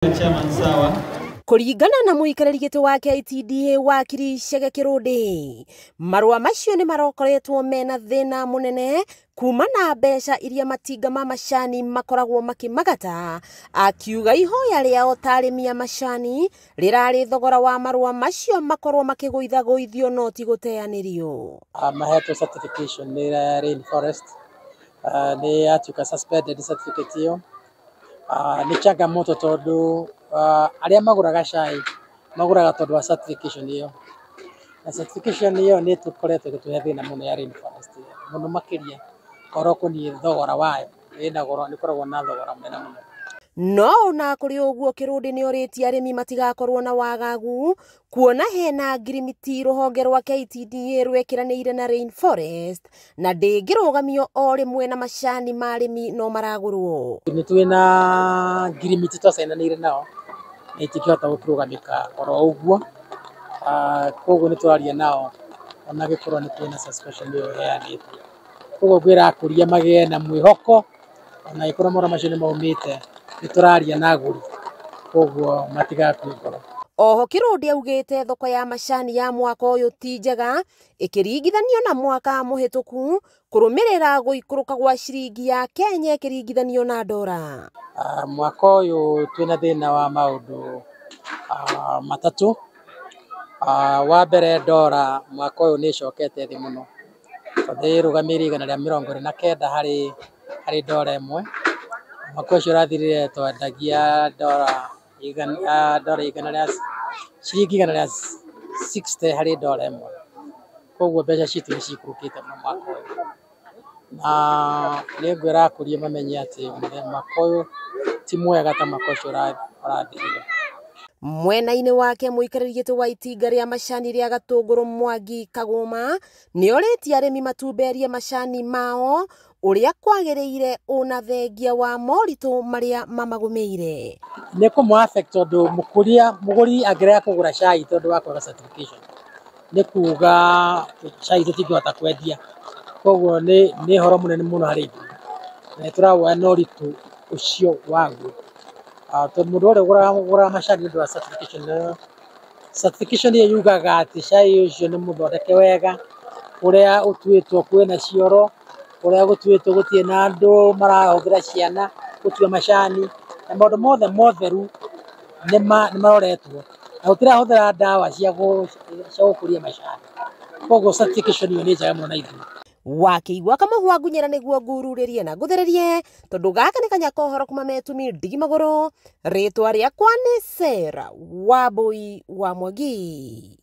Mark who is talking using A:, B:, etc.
A: Chairman sawa.
B: Kuringana na muikarĩri gĩtĩ wa KTDA wakiri Chege Kĩrũndĩ, marũa macio nĩ marokoretwo mena thĩna mũnene kuma na mbeca iria matinga ma macani makoragwo makĩmagata, akiuga ihoya rĩao ta arĩmi a macani rĩrarĩ thogora wa marũa macio makorwo makĩgũithagũithio no ti gũteanĩrio.
C: Mahetwo certification nĩ Rainforest, nĩ atuĩka suspended certificate ĩyo. Nĩ changamoto tondũ arĩa magũraga cai magũraga tondũ wa certification ĩyo, na certification ĩyo nĩ tũkoretwo gĩtũhe thĩna mũno ya Rainforest mũno makĩria korwo kũniĩ thogora wayo nĩkoragwo na thogora mũnene mũno.
B: No ona kũrĩ ũguo Kĩrũndĩ nĩ orĩtie arĩmi matigakorwo na wagagu kuona hena ngirimiti rũhonge rwa KTDA rwekĩranĩire na Rainforest na ndĩngĩrũgamio o rĩmwe na macani ma arĩmi no maragũrwo.
C: Nĩ twĩna ngirimiti twacainanĩire nao na itingĩhota gũkĩrũgamĩka oro ũguo, koguo nĩ tũraria nao ona gĩkorwo nĩ twĩna suspension ĩyo ĩheanĩtwo. Koguo ngwĩra akũria magĩe na mwĩhoko ona gĩkorwo marũa macio nĩ maumĩte, nĩ tũraria na agũri, koguo matigakue ngoro.
B: Oho Kĩrũndĩ augĩte thoko ya macani ya mwaka ũyũ ti njega ĩkĩringithanio na mwaka mũhĩtũku kũrũmĩrĩra gũikũrũka gwa ciringi ya Kenya ĩkĩringithanio na ndora.
C: Mwaka ũyũ twĩna thĩna wa maũndũ matatũ. Wa mbere ndora mwaka ũyũ nĩ ĩcokete thĩ mũno tondũ ĩrũgamĩrĩire 129 harĩ ndora ĩmwe. Mwaka ũcio ũrathirire twendagia ciringi 160 harĩ ndora ĩmwe, koguo mbeca citũ nĩ cikũrũkĩte mũno mwaka ũyũ, na nĩ ngwĩra akũria mamenye atĩ mwaka ũyũ ti mwega ta mwaka ũcio ũrathirire.
B: Mwena-inĩ wake muikarĩri gĩtĩ wa itinga rĩa macani rĩa Gatũngũrũ Mwangi Kagũma nĩ orĩtie arĩmi matumberie macani mao ũrĩa kwagĩrĩire ona thengia wa moritũ marĩa mamagũmĩire.
C: Nĩ kũmũ affect tondũ mũgũri angĩrega kũgũra cai tondũ wa kwaga certification, nĩ kuga cai tũtingĩhota kwendia, koguo nĩ horo mũnene mũno harĩ ithuĩ na nĩ tũrawoya na ũritũ ũcio waguo. Tondũ mũndũ ũrĩa ũgũraga macani nĩ ũndũ wa certification. Certification ĩyo yugaga atĩ cai ũcio nĩ mũthondeke wega, ũrĩa ũtuĩtwo kwĩna cioro, ũrĩa gũtuĩtwo gũtirĩ na andũ marahũthĩra ciana gũtua macani, na maũndũ mothe motheru nĩ maroretwo na gũtirahũthĩra ndawa cia gũkũria macani, koguo certification ĩyo nĩ njega mũno na ithuĩ.
B: Wakĩigua kamũhwa ngunyĩra nĩguo ngururĩrie na ngũthererie tondũ gaka nĩ kanya kohoro kuma Metumi Ndigi Magũrũ, rĩtwa rĩakwa nĩ Sarah Wambui wa Mwangi.